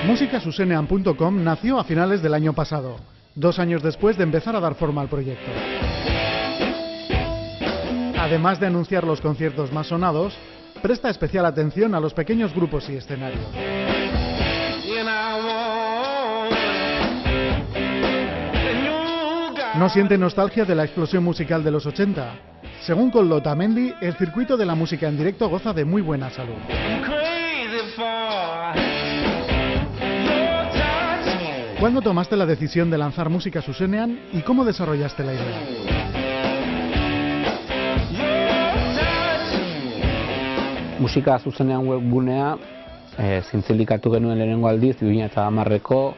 Musicasusenean.com nació a finales del año pasado, 2 años después de empezar a dar forma al proyecto. Además de anunciar los conciertos más sonados, presta especial atención a los pequeños grupos y escenarios. No siente nostalgia de la explosión musical de los 80. Según Coldo Otamendi, el circuito de la música en directo goza de muy buena salud. ¿Cuándo tomaste la decisión de lanzar Musicasusenean y cómo desarrollaste la idea? Musicasusenean webgunea zintzilikatu genuen lehenengo aldiz 2010ko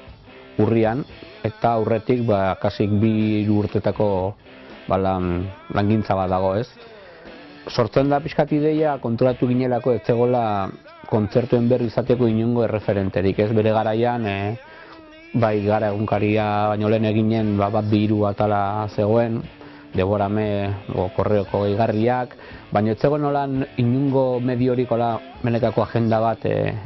urrian, eta aurretik kasik 2 urtetako langintza bat dago, ez? Sortzen da pixkat ideia konturatu ginelako ez zegoela kontzertuen berri izateko inongo erreferenterik, ez? Bere garaian bai gara egunkaria baino lehen eginen bat 2 atala zegoen, Deborame korreoko gehigarriak, baina ez zegoen nolan inungo mediorik benetako agenda bat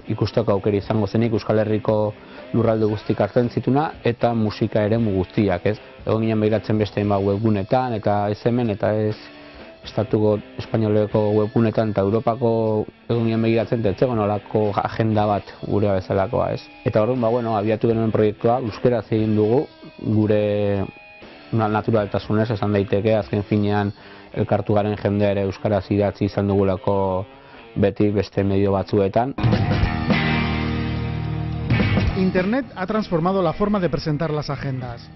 ikusteko aukera izango zenik Euskal Herriko lurralde guztik hartzen zituna eta musika eremu guztiak, ez? Egon ginen behiratzen beste webgunetan eta ez hemen eta ez estatuko espainoleko webgunetan eta Europako egon ginen behiratzen ez zegoen nolako agenda bat gurea bezalakoa, ez? Eta orduan, abiatu genuen proiektua, euskeraz egin dugu, gure naturaltasunez esan daiteke, azken finean elkartu garen jendea ere euskaraz idatzi izan dugulako beti beste medio batzuetan. Internet ha transformado la forma de presentar las agendas.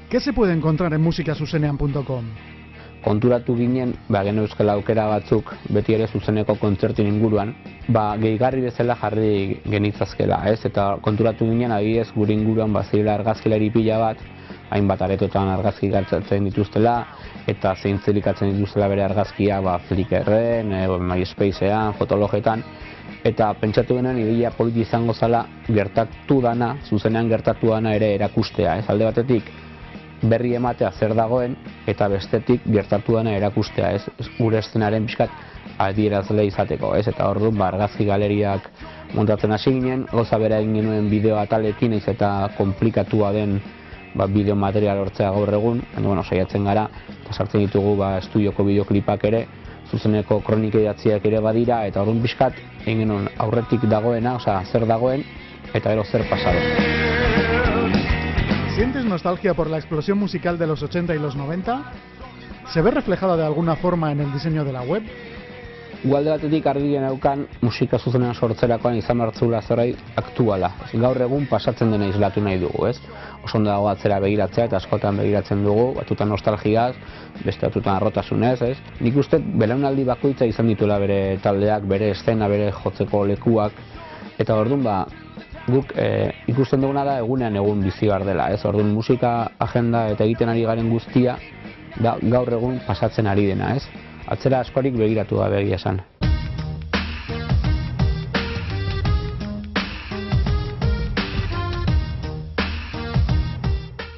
¿Qué se puede encontrar en musicasusenean.com? Konturatu ginen, geneuzkela aukera batzuk beti ere zuzeneko kontzertin inguruan, gehigarri bezala jarri genitzazkela, ez? Eta konturatu ginen, adibidez gure inguruan bazirela argazkileri pila bat, hainbat aretotan argazki gartzatzen dituztela, eta zeintzilikatzen dituztela bere argazkia Flickrren, MySpacean, Fotologetan, eta pentsatu genuen ideia politi izango zala gertatu dana, zuzenean gertatu dana ere erakustea, ez? Alde batetik berri ematea zer dagoen, eta bestetik gertatu dana erakustea, ez? Gure eszenaren pixkat adierazle izateko, ez? Eta orduan argazki galeriak montatzen hasi ginen, gauza bera egin genuen bideo atalekin, ez eta komplikatua den bideo material hortzea gaur egun, baina saiatzen gara, eta sartzen ditugu estudioko bideoklipak ere, zuzeneko kronika idatziak ere badira, eta orduan pixkat egin genuen aurretik dagoena, zer dagoen, eta gero zer pasado. ¿Sientes nostalgia por la explosión musical de los 80 y los 90? ¿Se ve reflejada de alguna forma en el diseño de la web? Alde batetik argi geneukan Musicasusenean sortzerakoan izan hartzula zerbait aktuala. Gaur egun pasatzen dena islatu nahi dugu, ez? Oso ondo dago atzera begiratzea eta askotan begiratzen dugu, batutan nostalgiaz, beste batutan arrotasunez, ez? Nik uste belaunaldi bakoitza izan dituela bere taldeak, bere eszena, bere jotzeko lekuak, eta orduan guk ikusten duguna da egunean egun bizi behar dela, ez? Orduan musika agenda eta egiten ari garen guztia gaur egun pasatzen ari dena, ez? Atzera askorik begiratu gabe egia esan.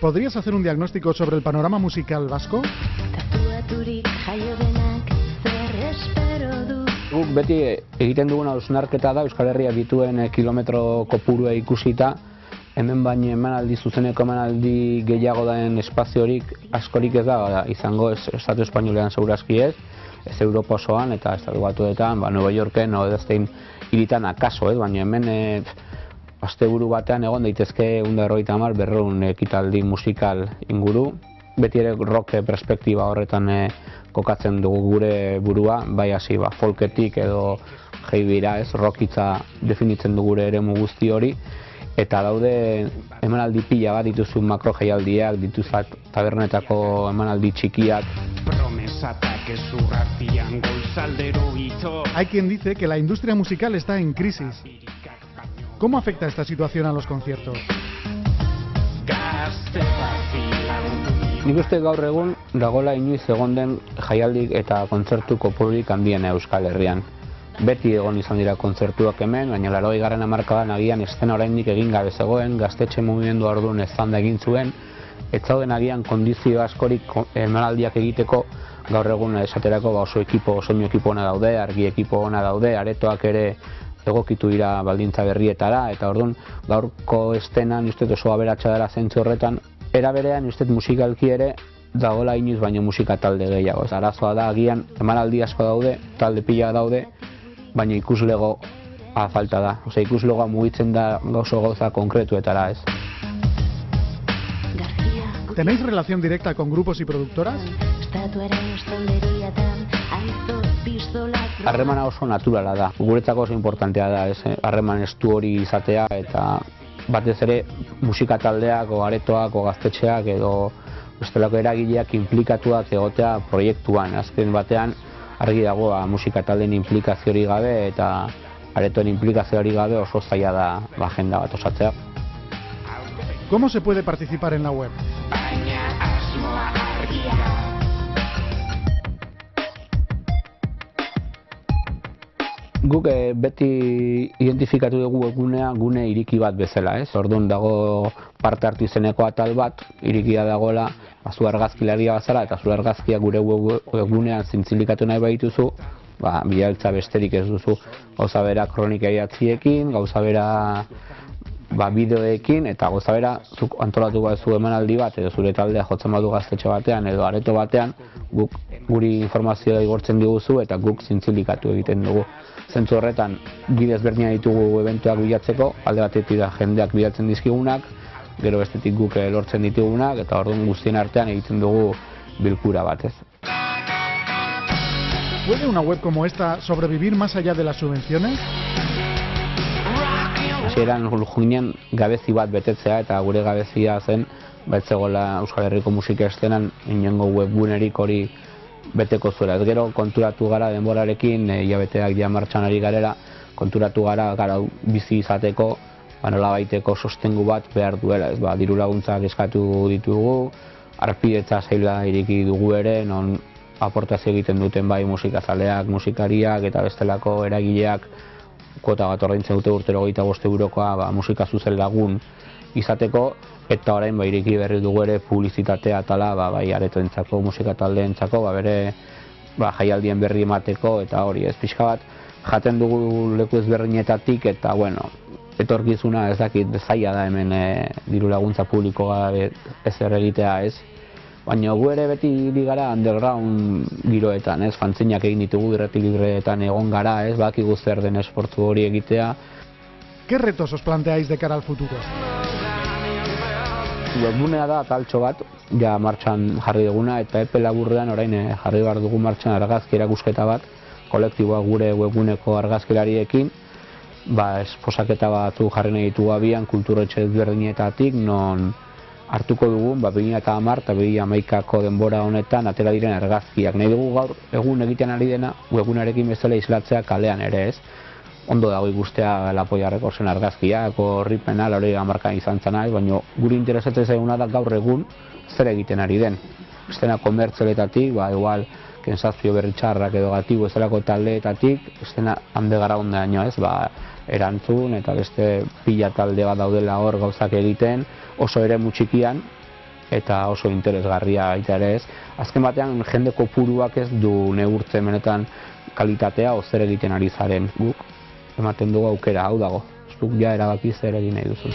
¿Podrías hacer un diagnóstico sobre el panorama musical vasco? Guk beti egiten duguna hausnarketa da Euskal Herria dituen kilometro kopurua ikusita, hemen baino emanaldi zuzeneko emanaldi gehiago daen espaziorik askorik ez da izango, estatu espainolean segurazki ez Europa osoan eta estatu batuetan, Nueva Yorken, edozein hiritan akaso, baina hemen asteburu batean egon daitezke 150, 200 ekitaldi musikal inguru. Beti ere rock perspektiba horretan kokatzen dugu gure burua, bai hasi folketik edo heavira, rockitza definitzen dugu gure eremu guzti hori. Eta daude emanaldi pila bat dituzu makro jaialdiak, dituzak tabernetako emanaldi txikiak. Hay quien dice que la industria musical está en crisis. ¿Cómo afecta esta situación a los conciertos? Nik uste gaur egun dagoela inoiz egon den jaialdik eta kontzertu kopururik handiena Euskal Herrian. Beti egon izan dira kontzertuak hemen, baina 80. hamarkadan agian eszena oraindik egin gabe zegoen, gaztetxe mugimendua orduan eztanda egin zuen, ez zauden agian kondizio askorik emanaldiak egiteko. Gaur egun esaterako oso soinu ekipo ona daude, argi ekipo ona daude, aretoak ere egokitu dira baldintza berrietara, eta orduan gaurko estenan uste oso aberatsa dela zentzu horretan. Era berean uste musikalki ere dagoela inoiz baino musika talde gehiago. Arazoa da agian emanaldi asko daude, talde pila daude, baina ikuslego falta da. Ikuslegoa mugitzen da oso gauza konkretuetara, ez. ¿Tenéis relación directa con grupos y productoras? Harremana oso naturala da. Guretzako oso importantea da, ez. Harreman estu hori izatea, eta batez ere musika taldeak, aretoak, gaztetxeak edo bestelako eragileak inplikatuak egotea proiektuan. Azken batean argi dago musika taldeen inplikazioari gabe eta aretoen inplikazioari gabe oso zaila da agenda bat osatzea. ¿Cómo se puede participar en la web? Guk beti identifikatu dugu webgunea gune iriki bat bezala, ez? Orduan dago parte hartu izeneko atal bat, irikia dagoela, zu argazkilaria bazara eta zu argazkia gure webgunean zintzilikatu nahi baituzu, bilaltza besterik ez duzu. Gauza bera kronika idatziekin, gauza bera bideoekin, eta gauza bera zuk antolatu baduzu emanaldi bat edo zure taldea jotzen badu gaztetxe batean edo areto batean, guk guri informazioa igortzen diguzu eta guk zintzilikatu egiten dugu. Zentzu horretan, bidez berdina ditugu eventuak bilatzeko, alde batetik da jendeak bilatzen dizkigunak, gero bestetik guk lortzen ditugunak, eta orduan guztien artean egiten dugu bilkura batez. ¿Puede una web como esta sobrevivir más allá de las subvenciones? Hasieran juinean gabezi bat betetzea, eta gure gabezia zen batzegoela Euskal Herriko musika estenan inongo webgunerik hori beteko zuela. Ez gero konturatu gara denborarekin, hilabeteak ja martxan ari garela, konturatu gara bizi izateko, nolabaiteko sostengu bat behar duela. Diru laguntzak eskatu ditugu, arpidetza saila ireki dugu ere, non aportazio egiten duten bai musikazaleak, musikariak eta bestelako eragileak kuota bat ordaintzen dute urtero 25 eurokoa musika zuzen lagun izateko, eta orain ireki berri dugu ere publizitatea atala bai aretoentzako, musika taldeentzako, bere jaialdien berri emateko, eta hori ez pixka bat jaten dugu leku ezberdinetatik, eta etorkizuna ez dakit zaila da hemen diru laguntza publikoa ezer egitea, ez. Baina gu ere beti gara underground giroetan, ez, fantzinak egin ditugu, irrati libreetan egon gara, ez, bakigu zer den esportu hori egitea. ¿Qué retos os planteáis de cara al futuro? Webgunea da taltxo bat, ja martxan jarri duguna, eta epe laburrean orain jarri behar dugu martxan argazki erakusketa bat, kolektiboa gure webguneko argazkilariekin, esposaketa batzu jarri nahi ditugu abian kulturetxe ezberdinetatik, non hartuko dugun 2010 eta 2011ko denbora honetan atera diren argazkiak. Nahi dugu gaur egun egiten ari dena webgunarekin bezala islatzea kalean ere, ez. Ondo dago ikustea Lapoia Rekordsen argazkiak, Ripena, Laurei Hamarkan izan zen, baina guri interesatzen zaiguna da gaur egun zer egiten ari den. Estena komertzeletatik, igual Kensazio Berritxarrak edo Gatibu ezalako taldeetatik, estena hande gara ondaino, ez, erantzun eta beste pila talde bat daudela hor gauzak egiten, oso ere txikian eta oso interesgarria baita ere, ez. Azken batean jende kopuruak ez du neurtzen benetan kalitatea o zer egiten ari zaren. Guk ematen dugu aukera, hau dago. Zuk ja erabaki zer egin nahi duzu.